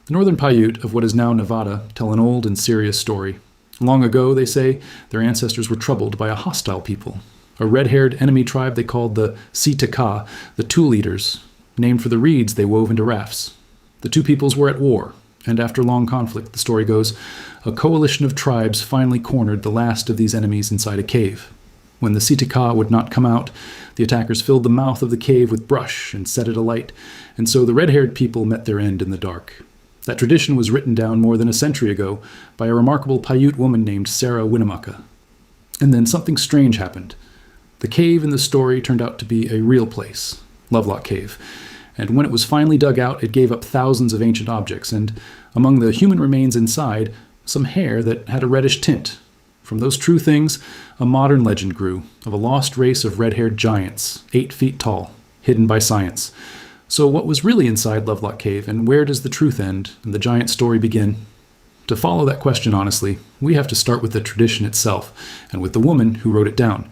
The Northern Paiute of what is now Nevada tell an old and serious story. Long ago, they say, their ancestors were troubled by a hostile people, a red-haired enemy tribe they called the Si-Te-Cah, the tule-eaters, named for the reeds they wove into rafts. The two peoples were at war, and after long conflict, the story goes, a coalition of tribes finally cornered the last of these enemies inside a cave. When the Si-Te-Cah would not come out, the attackers filled the mouth of the cave with brush and set it alight, and so the red-haired people met their end in the dark. That tradition was written down more than a century ago by a remarkable Paiute woman named Sarah Winnemucca. And then something strange happened. The cave in the story turned out to be a real place, Lovelock Cave, and when it was finally dug out, it gave up thousands of ancient objects, and among the human remains inside, some hair that had a reddish tint. From those true things, a modern legend grew of a lost race of red-haired giants, 8 feet tall, hidden by science. So what was really inside Lovelock Cave, and where does the truth end and the giant story begin? To follow that question honestly, we have to start with the tradition itself, and with the woman who wrote it down.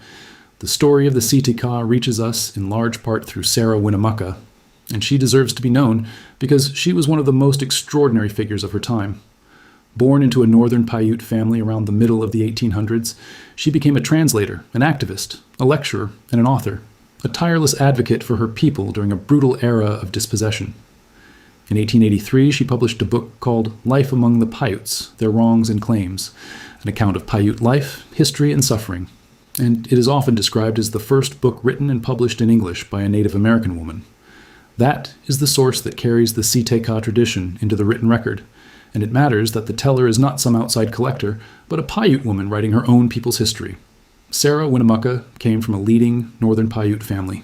The story of the Si-Te-Cah reaches us in large part through Sarah Winnemucca, and she deserves to be known because she was one of the most extraordinary figures of her time. Born into a Northern Paiute family around the middle of the 1800s, she became a translator, an activist, a lecturer, and an author, a tireless advocate for her people during a brutal era of dispossession. In 1883, she published a book called Life Among the Piutes, Their Wrongs and Claims, an account of Paiute life, history, and suffering. And it is often described as the first book written and published in English by a Native American woman. That is the source that carries the Si-Te-Cah tradition into the written record, and it matters that the teller is not some outside collector, but a Paiute woman writing her own people's history. Sarah Winnemucca came from a leading Northern Paiute family,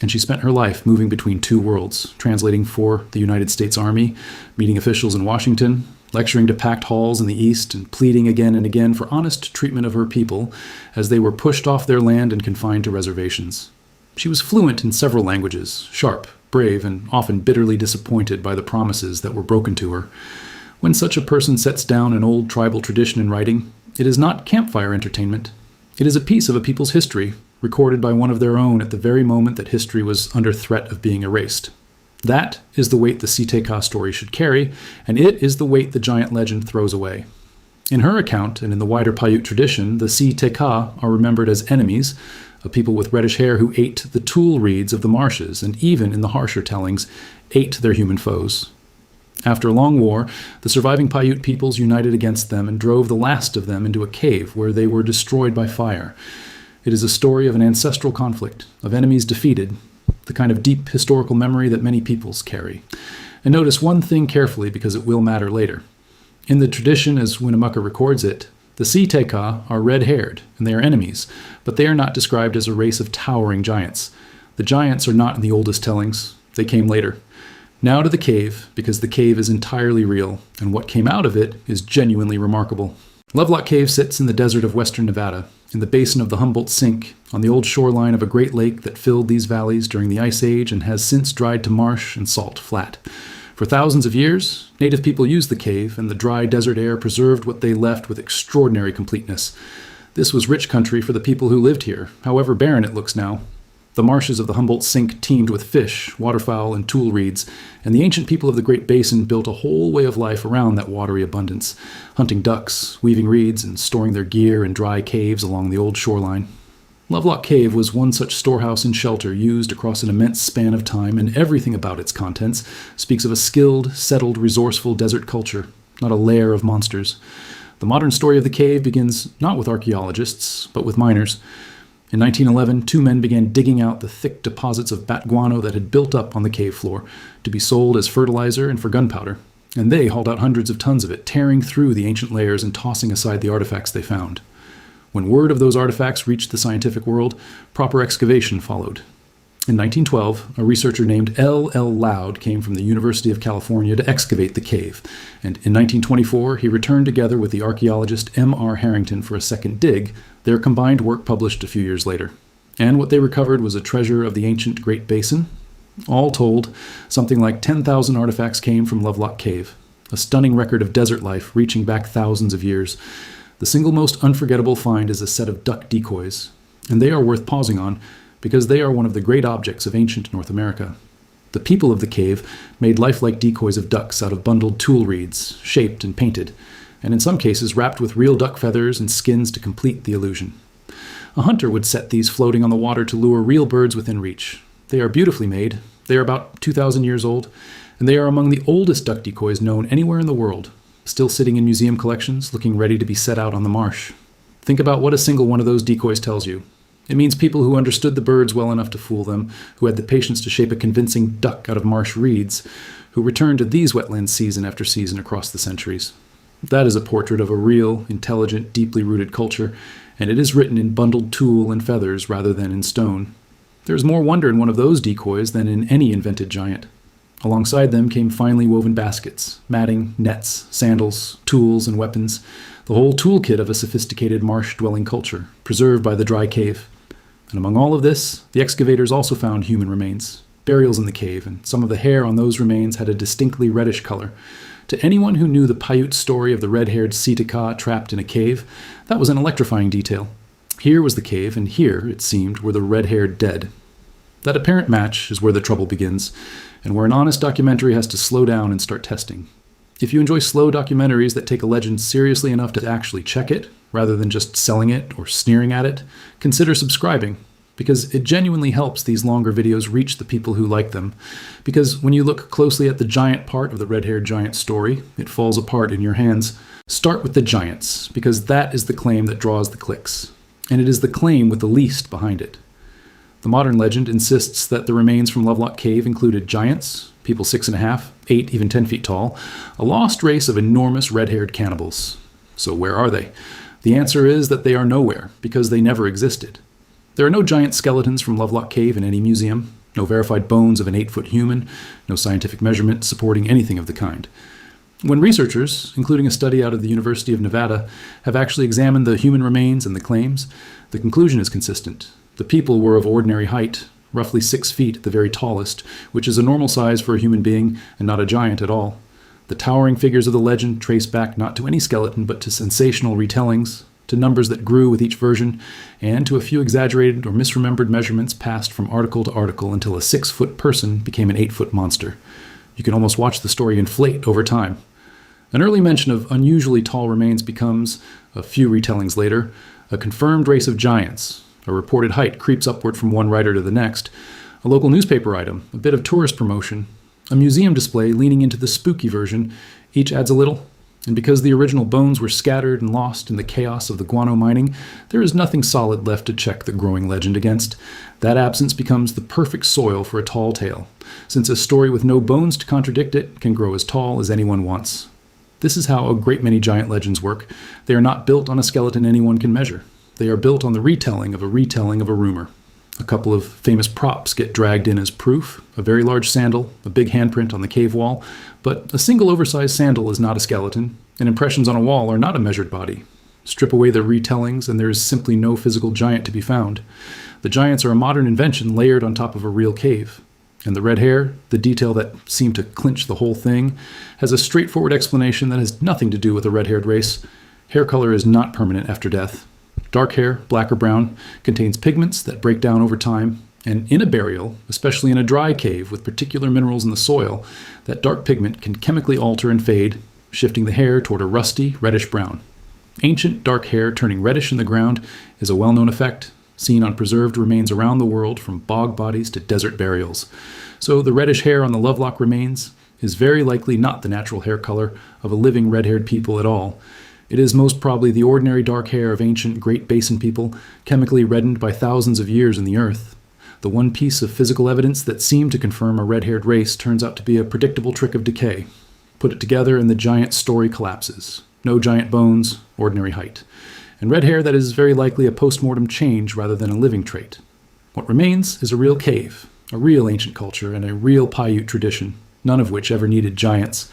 and she spent her life moving between two worlds, translating for the United States Army, meeting officials in Washington, lecturing to packed halls in the East, and pleading again and again for honest treatment of her people as they were pushed off their land and confined to reservations. She was fluent in several languages, sharp, brave, and often bitterly disappointed by the promises that were broken to her. When such a person sets down an old tribal tradition in writing, it is not campfire entertainment. It is a piece of a people's history, recorded by one of their own at the very moment that history was under threat of being erased. That is the weight the Si-Te-Cah story should carry, and it is the weight the giant legend throws away. In her account, and in the wider Paiute tradition, the Si-Te-Cah are remembered as enemies, a people with reddish hair who ate the tule reeds of the marshes, and even, in the harsher tellings, ate their human foes. After a long war, the surviving Paiute peoples united against them and drove the last of them into a cave where they were destroyed by fire. It is a story of an ancestral conflict, of enemies defeated, the kind of deep historical memory that many peoples carry. And notice one thing carefully because it will matter later. In the tradition as Winnemucca records it, the Si-Te-Cah are red-haired and they are enemies, but they are not described as a race of towering giants. The giants are not in the oldest tellings. They came later. Now to the cave, because the cave is entirely real, and what came out of it is genuinely remarkable. Lovelock Cave sits in the desert of western Nevada, in the basin of the Humboldt Sink, on the old shoreline of a great lake that filled these valleys during the Ice Age and has since dried to marsh and salt flat. For thousands of years, native people used the cave, and the dry desert air preserved what they left with extraordinary completeness. This was rich country for the people who lived here, however barren it looks now. The marshes of the Humboldt Sink teemed with fish, waterfowl, and tule reeds, and the ancient people of the Great Basin built a whole way of life around that watery abundance, hunting ducks, weaving reeds, and storing their gear in dry caves along the old shoreline. Lovelock Cave was one such storehouse and shelter used across an immense span of time, and everything about its contents speaks of a skilled, settled, resourceful desert culture, not a lair of monsters. The modern story of the cave begins not with archaeologists, but with miners. In 1911, 2 men began digging out the thick deposits of bat guano that had built up on the cave floor to be sold as fertilizer and for gunpowder, and they hauled out hundreds of tons of it, tearing through the ancient layers and tossing aside the artifacts they found. When word of those artifacts reached the scientific world, proper excavation followed. In 1912, a researcher named L. Loud came from the University of California to excavate the cave, and in 1924 he returned together with the archaeologist M. Harrington for a second dig, their combined work published a few years later. And what they recovered was a treasure of the ancient Great Basin. All told, something like 10,000 artifacts came from Lovelock Cave, a stunning record of desert life reaching back thousands of years. The single most unforgettable find is a set of duck decoys, and they are worth pausing on, because they are one of the great objects of ancient North America. The people of the cave made lifelike decoys of ducks out of bundled tule reeds, shaped and painted, and in some cases wrapped with real duck feathers and skins to complete the illusion. A hunter would set these floating on the water to lure real birds within reach. They are beautifully made. They are about 2,000 years old, and they are among the oldest duck decoys known anywhere in the world, still sitting in museum collections, looking ready to be set out on the marsh. Think about what a single one of those decoys tells you. It means people who understood the birds well enough to fool them, who had the patience to shape a convincing duck out of marsh reeds, who returned to these wetlands season after season across the centuries. That is a portrait of a real, intelligent, deeply rooted culture, and it is written in bundled tulle and feathers rather than in stone. There is more wonder in one of those decoys than in any invented giant. Alongside them came finely woven baskets, matting, nets, sandals, tools, and weapons, the whole toolkit of a sophisticated marsh-dwelling culture, preserved by the dry cave. And among all of this, the excavators also found human remains, burials in the cave, and some of the hair on those remains had a distinctly reddish color. To anyone who knew the Paiute story of the red-haired Si-Te-Cah trapped in a cave, that was an electrifying detail. Here was the cave, and here, it seemed, were the red-haired dead. That apparent match is where the trouble begins, and where an honest documentary has to slow down and start testing. If you enjoy slow documentaries that take a legend seriously enough to actually check it, rather than just selling it or sneering at it, consider subscribing, because it genuinely helps these longer videos reach the people who like them. Because when you look closely at the giant part of the red-haired giant story, it falls apart in your hands. Start with the giants, because that is the claim that draws the clicks, and it is the claim with the least behind it. The modern legend insists that the remains from Lovelock Cave included giants, people 6.5, 8, even 10 feet tall, a lost race of enormous red-haired cannibals. So where are they? The answer is that they are nowhere, because they never existed. There are no giant skeletons from Lovelock Cave in any museum, no verified bones of an 8-foot human, no scientific measurement supporting anything of the kind. When researchers, including a study out of the University of Nevada, have actually examined the human remains and the claims, the conclusion is consistent. The people were of ordinary height, roughly 6 feet at the very tallest, which is a normal size for a human being and not a giant at all. The towering figures of the legend trace back not to any skeleton but to sensational retellings, to numbers that grew with each version, and to a few exaggerated or misremembered measurements passed from article to article until a 6-foot person became an 8-foot monster. You can almost watch the story inflate over time. An early mention of unusually tall remains becomes, a few retellings later, a confirmed race of giants. A reported height creeps upward from one writer to the next, a local newspaper item, a bit of tourist promotion, a museum display leaning into the spooky version, each adds a little. And because the original bones were scattered and lost in the chaos of the guano mining, there is nothing solid left to check the growing legend against. That absence becomes the perfect soil for a tall tale, since a story with no bones to contradict it can grow as tall as anyone wants. This is how a great many giant legends work. They are not built on a skeleton anyone can measure. They are built on the retelling of a rumor. A couple of famous props get dragged in as proof, a very large sandal, a big handprint on the cave wall, but a single oversized sandal is not a skeleton, and impressions on a wall are not a measured body. Strip away the retellings and there is simply no physical giant to be found. The giants are a modern invention layered on top of a real cave. And the red hair, the detail that seemed to clinch the whole thing, has a straightforward explanation that has nothing to do with the red-haired race. Hair color is not permanent after death. Dark hair, black or brown, contains pigments that break down over time, and in a burial, especially in a dry cave with particular minerals in the soil, that dark pigment can chemically alter and fade, shifting the hair toward a rusty, reddish-brown. Ancient dark hair turning reddish in the ground is a well-known effect, seen on preserved remains around the world from bog bodies to desert burials. So the reddish hair on the Lovelock remains is very likely not the natural hair color of a living red-haired people at all. It is most probably the ordinary dark hair of ancient Great Basin people, chemically reddened by thousands of years in the earth. The one piece of physical evidence that seemed to confirm a red-haired race turns out to be a predictable trick of decay. Put it together and the giant story collapses. No giant bones, ordinary height. And red hair that is very likely a post-mortem change rather than a living trait. What remains is a real cave, a real ancient culture, and a real Paiute tradition, none of which ever needed giants.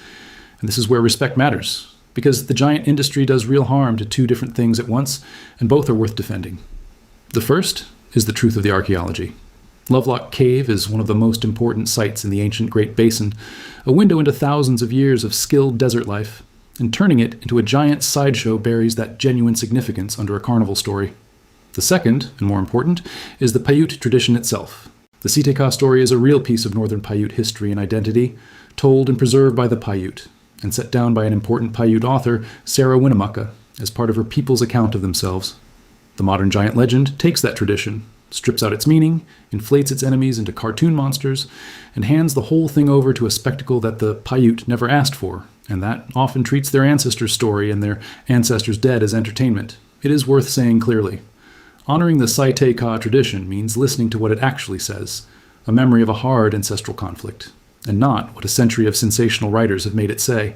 And this is where respect matters, because the giant industry does real harm to two different things at once, and both are worth defending. The first is the truth of the archaeology. Lovelock Cave is one of the most important sites in the ancient Great Basin, a window into thousands of years of skilled desert life, and turning it into a giant sideshow buries that genuine significance under a carnival story. The second, and more important, is the Paiute tradition itself. The Si-Te-Cah story is a real piece of Northern Paiute history and identity, told and preserved by the Paiute, and set down by an important Paiute author, Sarah Winnemucca, as part of her people's account of themselves. The modern giant legend takes that tradition, strips out its meaning, inflates its enemies into cartoon monsters, and hands the whole thing over to a spectacle that the Paiute never asked for, and that often treats their ancestors' story and their ancestors' dead as entertainment. It is worth saying clearly. Honoring the Si-Te-Cah tradition means listening to what it actually says, a memory of a hard ancestral conflict, and not what a century of sensational writers have made it say.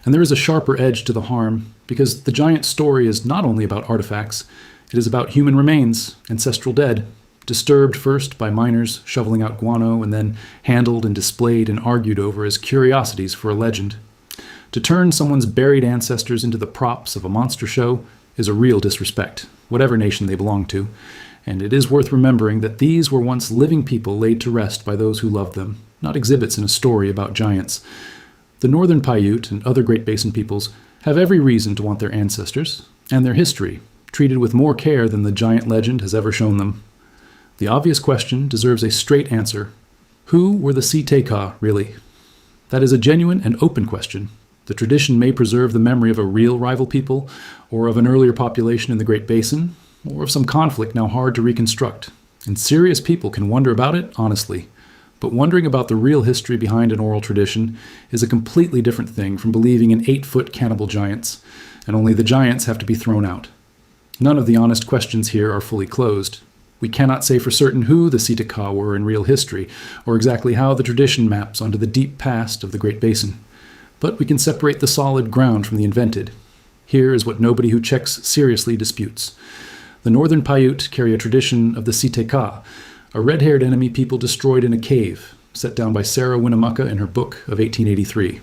And there is a sharper edge to the harm, because the giant story is not only about artifacts, it is about human remains, ancestral dead, disturbed first by miners shoveling out guano and then handled and displayed and argued over as curiosities for a legend. To turn someone's buried ancestors into the props of a monster show is a real disrespect, whatever nation they belong to, and it is worth remembering that these were once living people laid to rest by those who loved them, not exhibits in a story about giants. The Northern Paiute and other Great Basin peoples have every reason to want their ancestors and their history treated with more care than the giant legend has ever shown them. The obvious question deserves a straight answer. Who were the Si-Te-Cah, really? That is a genuine and open question. The tradition may preserve the memory of a real rival people, or of an earlier population in the Great Basin, or of some conflict now hard to reconstruct. And serious people can wonder about it, honestly. But wondering about the real history behind an oral tradition is a completely different thing from believing in 8-foot cannibal giants, and only the giants have to be thrown out. None of the honest questions here are fully closed. We cannot say for certain who the Si-Te-Cah were in real history, or exactly how the tradition maps onto the deep past of the Great Basin. But we can separate the solid ground from the invented. Here is what nobody who checks seriously disputes. The Northern Paiute carry a tradition of the Si-Te-Cah, a red-haired enemy people destroyed in a cave, set down by Sarah Winnemucca in her book of 1883.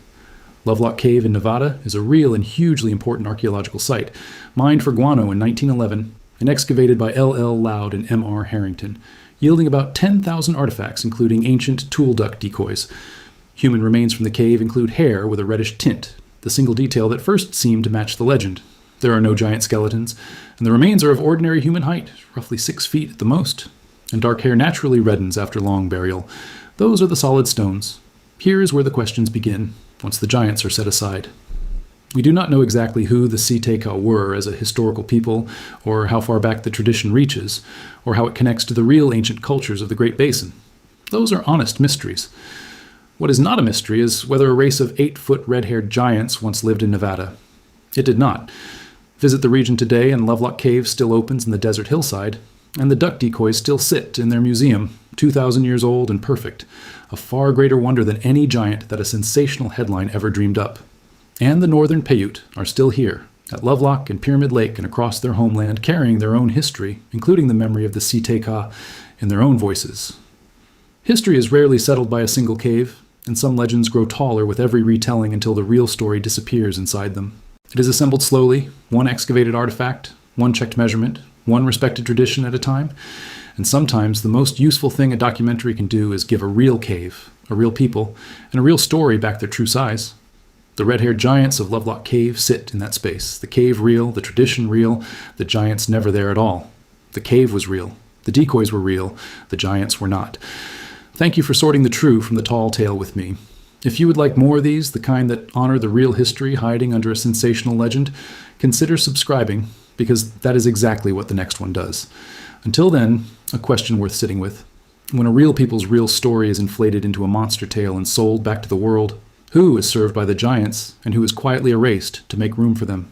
Lovelock Cave in Nevada is a real and hugely important archaeological site, mined for guano in 1911 and excavated by L.L. Loud and M.R. Harrington, yielding about 10,000 artifacts including ancient tool duck decoys. Human remains from the cave include hair with a reddish tint, the single detail that first seemed to match the legend. There are no giant skeletons, and the remains are of ordinary human height, roughly 6 feet at the most, and dark hair naturally reddens after long burial. Those are the solid stones. Here is where the questions begin, once the giants are set aside. We do not know exactly who the Si-Te-Cah were as a historical people, or how far back the tradition reaches, or how it connects to the real ancient cultures of the Great Basin. Those are honest mysteries. What is not a mystery is whether a race of 8-foot red-haired giants once lived in Nevada. It did not. Visit the region today and Lovelock Cave still opens in the desert hillside, and the duck decoys still sit in their museum, 2,000 years old and perfect, a far greater wonder than any giant that a sensational headline ever dreamed up. And the Northern Paiute are still here, at Lovelock and Pyramid Lake and across their homeland, carrying their own history, including the memory of the Si-Te-Cah, in their own voices. History is rarely settled by a single cave, and some legends grow taller with every retelling until the real story disappears inside them. It is assembled slowly, one excavated artifact, one checked measurement, one respected tradition at a time, and sometimes the most useful thing a documentary can do is give a real cave, a real people, and a real story back their true size. The red-haired giants of Lovelock Cave sit in that space, the cave real, the tradition real, the giants never there at all. The cave was real, the decoys were real, the giants were not. Thank you for sorting the true from the tall tale with me. If you would like more of these, the kind that honor the real history hiding under a sensational legend, consider subscribing, because that is exactly what the next one does. Until then, a question worth sitting with. When a real people's real story is inflated into a monster tale and sold back to the world, who is served by the giants and who is quietly erased to make room for them?